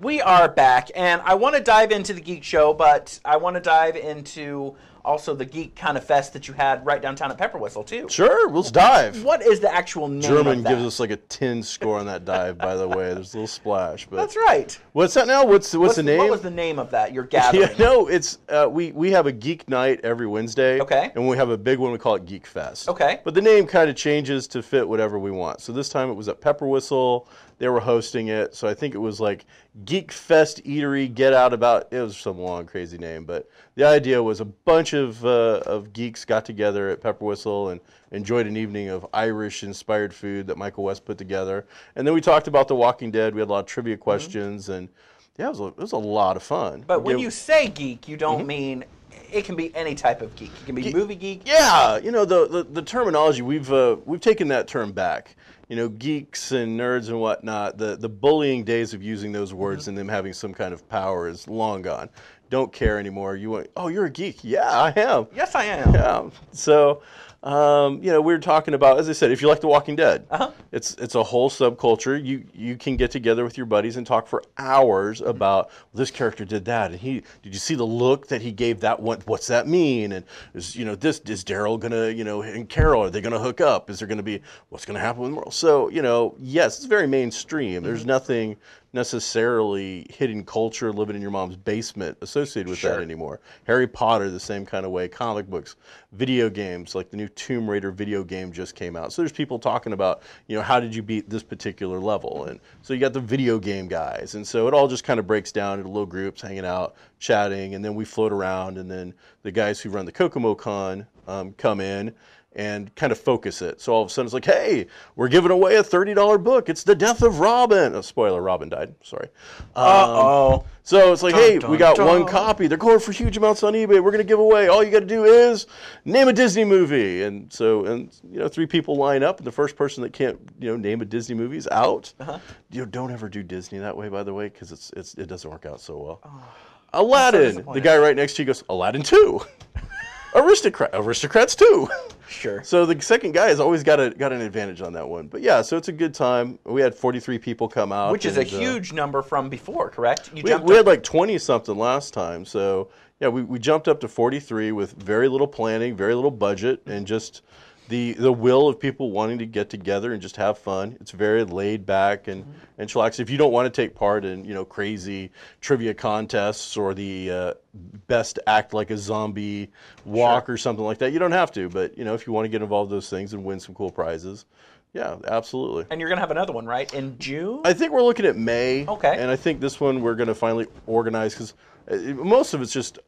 We are back, and I want to dive into the Geek Show, but I want to dive into also the Geek kind of fest that you had right downtown at Pepper Whistle, too. Sure, let's dive. What is the actual name German of that? gives us like a 10 score on that dive, by the way. There's a little splash. But That's right. what's that now? What's the name? What was the name of that, your gathering? Yeah, no, it's we have a Geek Night every Wednesday. Okay. And when we have a big one, we call it Geek Fest. Okay. But the name kind of changes to fit whatever we want. So this time it was at Pepper Whistle. They were hosting it, so I think it was like Geek Fest Eatery Get Out About. It was some long, crazy name, but the idea was a bunch of geeks got together at Pepper Whistle and enjoyed an evening of Irish-inspired food that Michael West put together. And then we talked about The Walking Dead. We had a lot of trivia questions, and yeah, it was a lot of fun. But when you say geek, you don't mean it can be any type of geek. It can be movie geek. Yeah, you know the terminology we've taken that term back. You know, geeks and nerds and whatnot, the bullying days of using those words and them having some kind of power is long gone. Don't care anymore. You want, oh, you're a geek. Yeah, I am. Yes, I am. Yeah. So, you know, we were talking about, as I said, if you like The Walking Dead, it's a whole subculture. You can get together with your buddies and talk for hours about, well, this character did that, and did you see the look that he gave that one? What's that mean? And is Daryl gonna, you know, and Carol, are they gonna hook up? Is there gonna be, what's gonna happen with Merle? So, you know, yes, it's very mainstream. There's nothing necessarily hidden culture living in your mom's basement associated with that anymore. Harry Potter, the same kind of way. Comic books, video games, like the new Tomb Raider video game just came out. So there's people talking about, you know, how did you beat this particular level? And so you got the video game guys. And so it all just kind of breaks down into little groups hanging out, chatting, and then we float around, and then the guys who run the Kokomo Con come in and kind of focus it. So all of a sudden it's like, hey, we're giving away a $30 book. It's The Death of Robin. Oh, spoiler, Robin died. Sorry. So it's like, hey, we got one copy. They're going for huge amounts on eBay. We're going to give away. All you got to do is name a Disney movie. And so, you know, 3 people line up, and the first person that can't, you know, name a Disney movie is out. You know, don't ever do Disney that way, by the way, because it doesn't work out so well. Aladdin. The guy right next to you goes, Aladdin 2. Aristocrats too. Sure. So the second guy has always got an advantage on that one. But yeah, so it's a good time. We had 43 people come out, which is a huge number from before, correct? We had like 20 something last time. So yeah, we jumped up to 43 with very little planning, very little budget, and just the will of people wanting to get together and just have fun. It's very laid back and chillax. If you don't want to take part in, you know, crazy trivia contests or the best act like a zombie walk or something like that, you don't have to. But, you know, if you want to get involved in those things and win some cool prizes, yeah, absolutely. And you're going to have another one, right, in June? I think we're looking at May. Okay. And I think this one we're going to finally organize, because most of it's just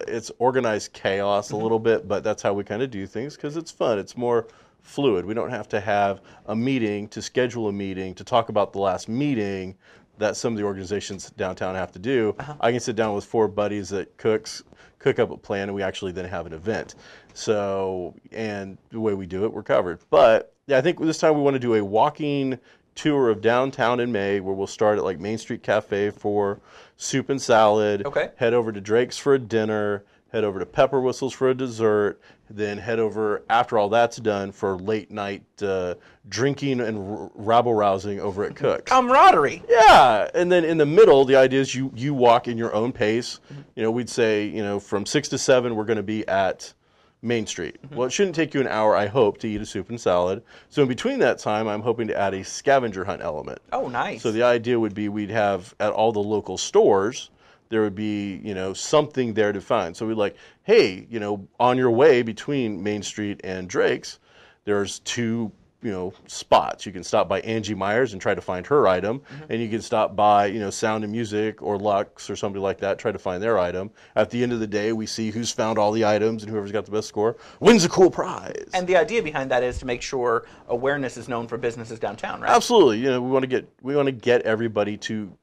it's organized chaos a little bit, but that's how we kind of do things because it's fun. It's more fluid. We don't have to have a meeting to schedule a meeting to talk about the last meeting that some of the organizations downtown have to do. I can sit down with 4 buddies that cook up a plan, and we actually then have an event. So, and the way we do it, we're covered. But yeah, I think this time we want to do a walking tour of downtown in May, where we'll start at like Main Street Cafe for soup and salad. Okay. Head over to Drake's for a dinner. Head over to Pepper Whistles for a dessert. Then head over, after all that's done, for late night drinking and rabble-rousing over at Cook's. Camaraderie. Yeah, and then in the middle, the idea is you walk in your own pace. You know, we'd say, you know, from 6 to 7, we're going to be at Main Street. Well, it shouldn't take you an hour, I hope, to eat a soup and salad. So in between that time, I'm hoping to add a scavenger hunt element. Oh, nice. So the idea would be we'd have at all the local stores, there would be, you know, something there to find. So we'd like, hey, you know, on your way between Main Street and Drake's, there's 2, you know, spots. You can stop by Angie Myers and try to find her item, and you can stop by, you know, Sound and Music or Lux or somebody like that, try to find their item. At the end of the day, we see who's found all the items, and whoever's got the best score wins a cool prize. And the idea behind that is to make sure awareness is known for businesses downtown, right? Absolutely. You know, we want to get everybody to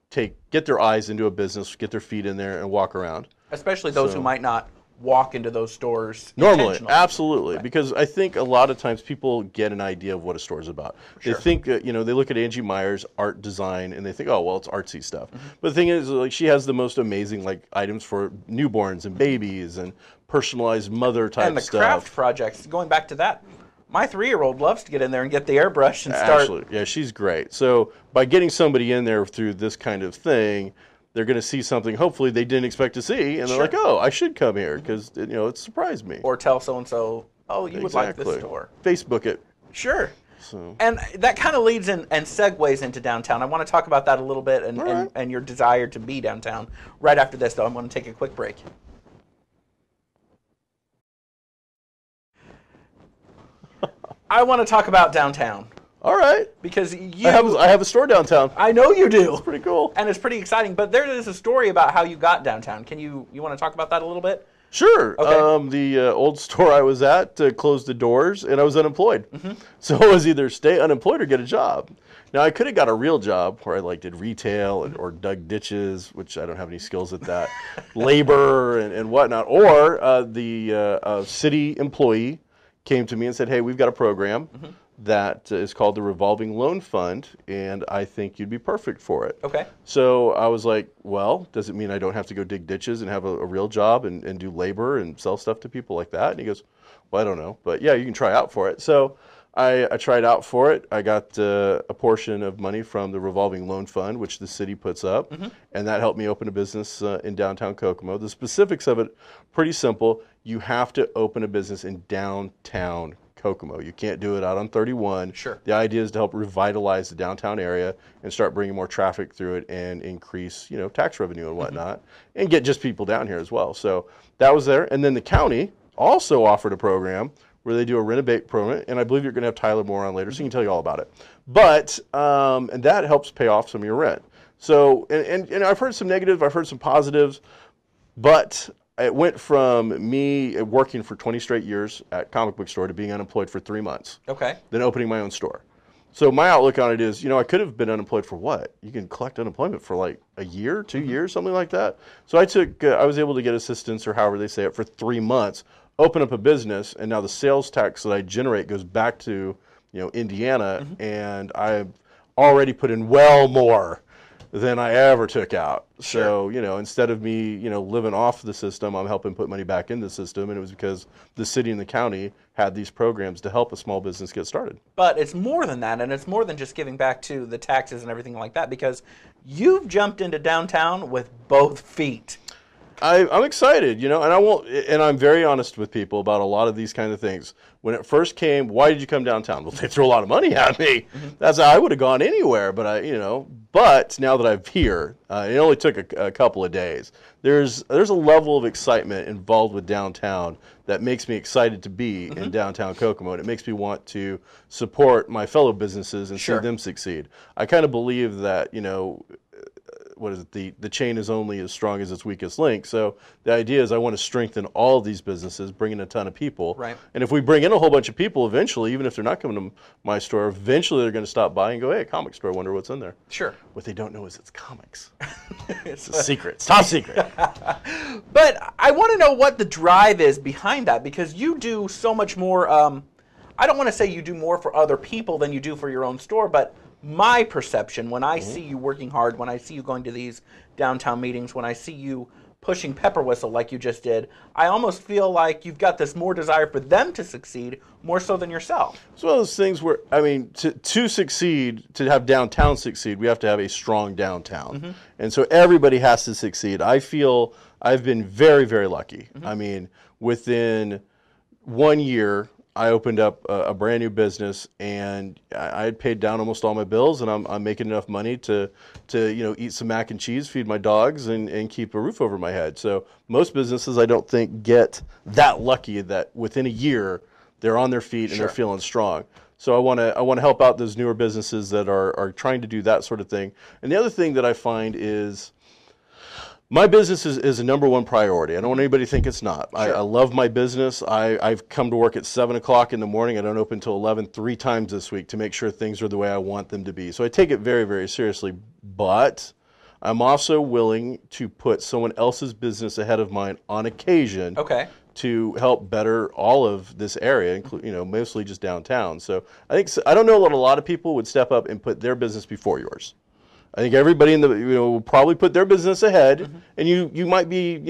get their eyes into a business, get their feet in there, and walk around. Especially those who might not walk into those stores normally. Absolutely, right. Because I think a lot of times people get an idea of what a store is about. Sure. They think, you know, they look at Angie Myers' art design and they think, oh, well, it's artsy stuff. But the thing is, like, she has the most amazing like items for newborns and babies and personalized mother type stuff. And the craft projects, going back to that. My 3-year-old loves to get in there and get the airbrush and start. Absolutely. Yeah, she's great. So by getting somebody in there through this kind of thing, they're going to see something hopefully they didn't expect to see, and they're like, oh, I should come here because it surprised me. Or tell so-and-so, oh, you would like this store. Facebook it. Sure. So. And that kind of leads in and segues into downtown. I want to talk about that a little bit and your desire to be downtown. Right after this, though, I'm going to take a quick break. I want to talk about downtown. All right. Because I have a store downtown. I know you do. It's pretty cool. And it's pretty exciting. But there is a story about how you got downtown. You want to talk about that a little bit? Sure. Okay. The old store I was at closed the doors, and I was unemployed. So I was either stay unemployed or get a job. Now, I could have got a real job where I did retail or dug ditches, which I don't have any skills at that, labor and whatnot. Or the city employee came to me and said, hey, we've got a program that is called the Revolving Loan Fund, and I think you'd be perfect for it. Okay. So I was like, well, does it mean I don't have to go dig ditches and have a real job and do labor and sell stuff to people like that? And he goes, well, I don't know, but yeah, you can try out for it. So I tried out for it. I got a portion of money from the Revolving Loan Fund, which the city puts up, and that helped me open a business in downtown Kokomo. The specifics of it, pretty simple. You have to open a business in downtown Kokomo. You can't do it out on 31. Sure. The idea is to help revitalize the downtown area and start bringing more traffic through it and increase, tax revenue and whatnot, and get just people down here as well. So that was there. And then the county also offered a program where they do a renovate program, and I believe you're going to have Tyler more on later, so he can tell you all about it. But, and that helps pay off some of your rent. So, and I've heard some negative, I've heard some positives, but it went from me working for 20 straight years at comic book store to being unemployed for 3 months. Okay. Then opening my own store. So my outlook on it is, I could have been unemployed for what? You can collect unemployment for like a year, 2 years, something like that. So I was able to get assistance, or however they say it, for 3 months, open up a business, and now the sales tax that I generate goes back to, Indiana, and I've already put in well more than I ever took out. So, instead of me, living off the system, I'm helping put money back in the system. And it was because the city and the county had these programs to help a small business get started. But it's more than that, and it's more than just giving back to the taxes and everything like that, because you've jumped into downtown with both feet. I'm excited, and I'm very honest with people about a lot of these kind of things. When it first came, why did you come downtown? Well, they threw a lot of money at me. That's how I would have gone anywhere, but but now that I'm here, it only took a couple of days. There's a level of excitement involved with downtown that makes me excited to be in downtown Kokomo, and it makes me want to support my fellow businesses and see them succeed. I kind of believe that, what is it? The chain is only as strong as its weakest link. So the idea is I want to strengthen all of these businesses, bring in a ton of people. Right. And if we bring in a whole bunch of people, eventually, even if they're not coming to my store, eventually they're going to stop by and go, hey, comic store, I wonder what's in there. Sure. What they don't know is it's comics. It's a secret. It's top secret. But I want to know what the drive is behind that, because you do so much more. I don't want to say you do more for other people than you do for your own store, but my perception, when I see you working hard, when I see you going to these downtown meetings, when I see you pushing Pepper Whistle like you just did, I almost feel like you've got this more desire for them to succeed more so than yourself. It's one of those things where, to succeed, to have downtown succeed, we have to have a strong downtown. And so everybody has to succeed. I feel I've been very, very lucky. Within 1 year, I opened up a brand new business, and I had paid down almost all my bills, and I'm making enough money to eat some mac and cheese, feed my dogs, and keep a roof over my head. So most businesses, I don't think, get that lucky that within a year they're on their feet and they're feeling strong. So I want to help out those newer businesses that are trying to do that sort of thing. And the other thing that I find is, my business is a number one priority. I don't want anybody to think it's not. I love my business. I've come to work at 7 o'clock in the morning. I don't open until 11 3 times this week to make sure things are the way I want them to be. So I take it very, very seriously. But I'm also willing to put someone else's business ahead of mine on occasion to help better all of this area, including, mostly just downtown. So I don't know what a lot of people would step up and put their business before yours. I think everybody will probably put their business ahead, and you might be,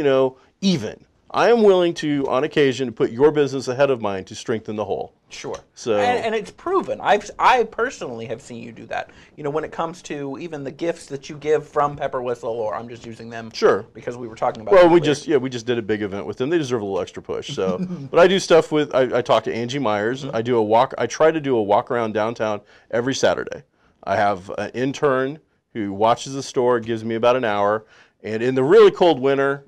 even. I am willing to, on occasion, put your business ahead of mine to strengthen the whole. Sure. So and it's proven. I personally have seen you do that. You know, when it comes to even the gifts that you give from Pepper Whistle, or I'm just using them sure, because we were talking about well, it earlier. we just did a big event with them. They deserve a little extra push. So, but I do stuff with. I talk to Angie Myers. I do a walk. I try to do a walk around downtown every Saturday. I have an intern who watches the store, gives me about an hour. And in the really cold winter,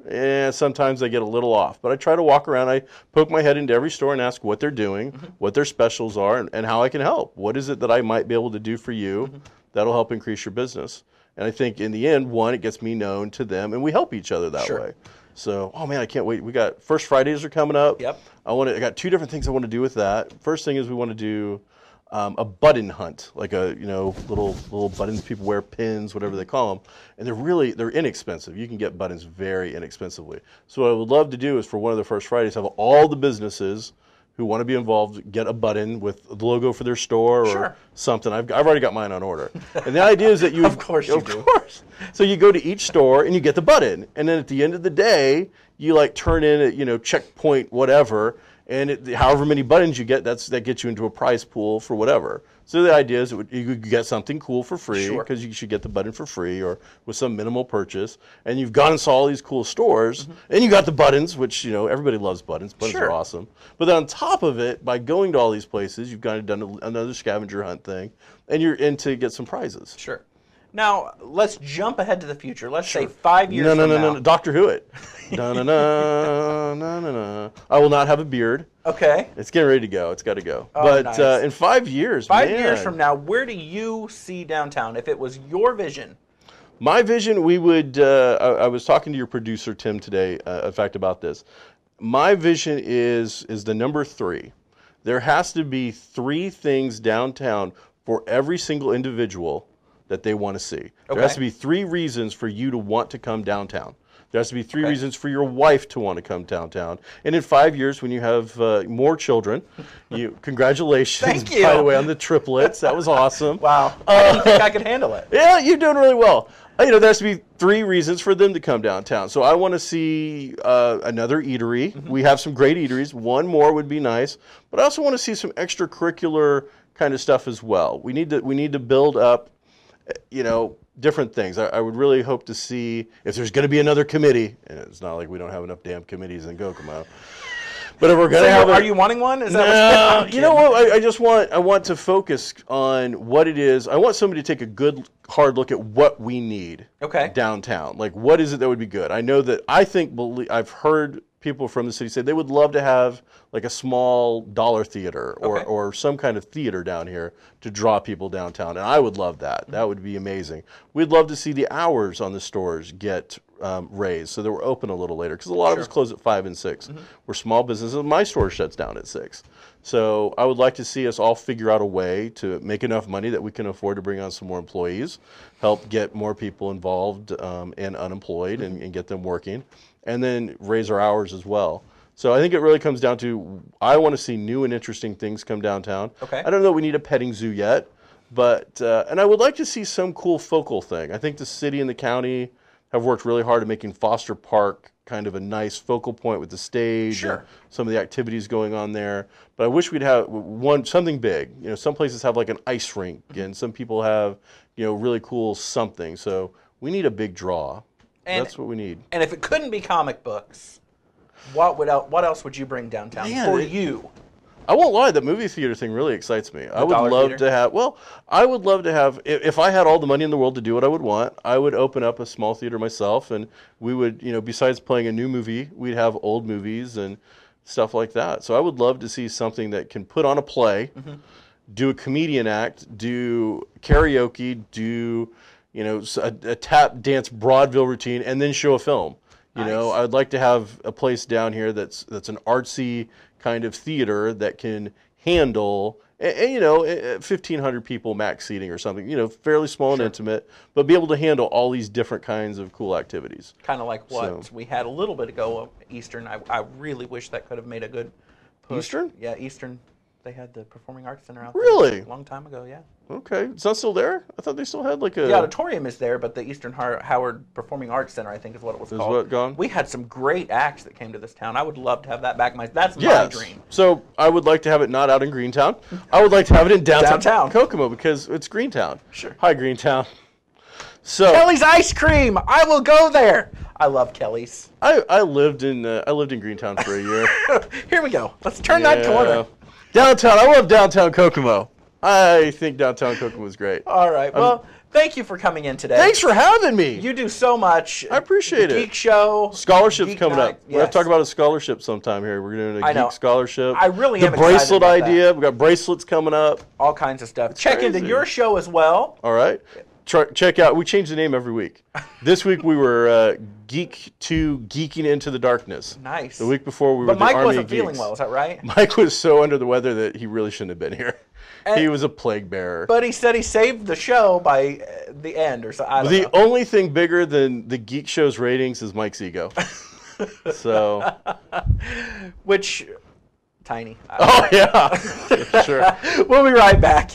sometimes I get a little off. But I try to walk around. I poke my head into every store and ask what they're doing, what their specials are, and how I can help. What is it that I might be able to do for you that'll help increase your business? And I think in the end, one, it gets me known to them, and we help each other that way. So, oh man, I can't wait. We got First Fridays are coming up. Yep. I got 2 different things I want to do with that. First thing is we want to do a button hunt, like little buttons people wear, pins, whatever they call them, and they're inexpensive. You can get buttons very inexpensively. So what I would love to do is for one of the First Fridays have all the businesses who want to be involved get a button with the logo for their store or something. I've already got mine on order. And the idea is that you of course you do. So you go to each store and you get the button, and then at the end of the day you like turn in at checkpoint whatever. And however many buttons you get, that gets you into a prize pool for whatever. So the idea is you could get something cool for free because you should get the button for free or with some minimal purchase. And you've gone and saw all these cool stores, and you got the buttons, which everybody loves buttons. Buttons are awesome. But then on top of it, by going to all these places, you've kind of done another scavenger hunt thing, and you're in to get some prizes. Sure. Now, let's jump ahead to the future. Let's say 5 years from now. No. Dr. Hewitt. No. I will not have a beard. Okay. It's getting ready to go. It's got to go. Oh, but nice. In 5 years, 5 years from now, where do you see downtown? If it was your vision. My vision, we would, I was talking to your producer, Tim, today, in fact, about this. My vision is the number 3. There has to be 3 things downtown for every single individual that they want to see. Okay. There has to be 3 reasons for you to want to come downtown. There has to be 3 reasons for your wife to want to come downtown. And in 5 years, when you have more children, congratulations, Thank you. by the way, on the triplets. That was awesome. Wow. I didn't think I could handle it. Yeah, you're doing really well. There has to be 3 reasons for them to come downtown. So I want to see another eatery. We have some great eateries. One more would be nice. But I also want to see some extracurricular kind of stuff as well. We need to build up different things. I would really hope to see if there's going to be another committee, and it's not like we don't have enough damn committees in Kokomo. But if we're going to have are you wanting one? Is that what you know what? I want to focus on what it is. I want somebody to take a good, hard look at what we need downtown. Like, what is it that would be good? I know that I've heard people from the city say they would love to have like a small dollar theater or some kind of theater down here to draw people downtown. And I would love that. That would be amazing. We'd love to see the hours on the stores get raised so that we're open a little later because a lot of us close at 5 and 6. We're small businesses. My store shuts down at 6. So I would like to see us all figure out a way to make enough money that we can afford to bring on some more employees, help get more people involved and unemployed and get them working, and then raise our hours as well. So I think it really comes down to I want to see new and interesting things come downtown. Okay. I don't know that we need a petting zoo yet, but and I would like to see some cool focal thing. I think the city and the county have worked really hard at making Foster Park kind of a nice focal point with the stage and some of the activities going on there. But I wish we'd have something big. Some places have like an ice rink, and some people have really cool something. So we need a big draw. And that's what we need. And if it couldn't be comic books, what else would you bring downtown for you? I won't lie, the movie theater thing really excites me. I would love to have, if I had all the money in the world to do what I would want, I would open up a small theater myself, and we would, besides playing a new movie, we'd have old movies and stuff like that. So I would love to see something that can put on a play, do a comedian act, do karaoke, do a tap dance vaudeville routine, and then show a film. I'd like to have a place down here that's an artsy kind of theater that can handle 1,500 people max seating or something. Fairly small and intimate, but be able to handle all these different kinds of cool activities. Kind of like what we had a little bit ago of Eastern. I really wish that could have made a good push. Eastern? Yeah, Eastern. They had the Performing Arts Center out there. Really? A long time ago, yeah. Okay. It's not still there? I thought they still had like a... The auditorium is there, but the Eastern Howard Performing Arts Center, I think, is what it was called. what gone? We had some great acts that came to this town. I would love to have that back. That's my dream. So I would like to have it not out in Greentown. I would like to have it in downtown Kokomo because it's Greentown. Sure. Hi, Greentown. So Kelly's Ice Cream. I will go there. I love Kelly's. I lived in Greentown for a year. Here we go. Let's turn that corner. Downtown. I love downtown Kokomo. I think downtown Kokomo is great. All right. Well, thank you for coming in today. Thanks for having me. You do so much. I appreciate it. Geek show. Scholarships Geek coming night. up. We're going to talk about a scholarship sometime here. We're doing a geek scholarship. I really am the excited bracelet about idea. that. We've got bracelets coming up. All kinds of stuff. Check into your show as well. All right. Check out. We change the name every week. This week we were Geek 2 Geeking Into the Darkness. Nice. The week before we were But the Mike Army wasn't of Geeks. feeling well. Is that right? Mike was so under the weather that he really shouldn't have been here. He was a plague bearer. But he said he saved the show by the end or so. I don't know. The only thing bigger than the Geek Show's ratings is Mike's ego. So. Which, tiny. Oh, yeah. Sure. We'll be right back.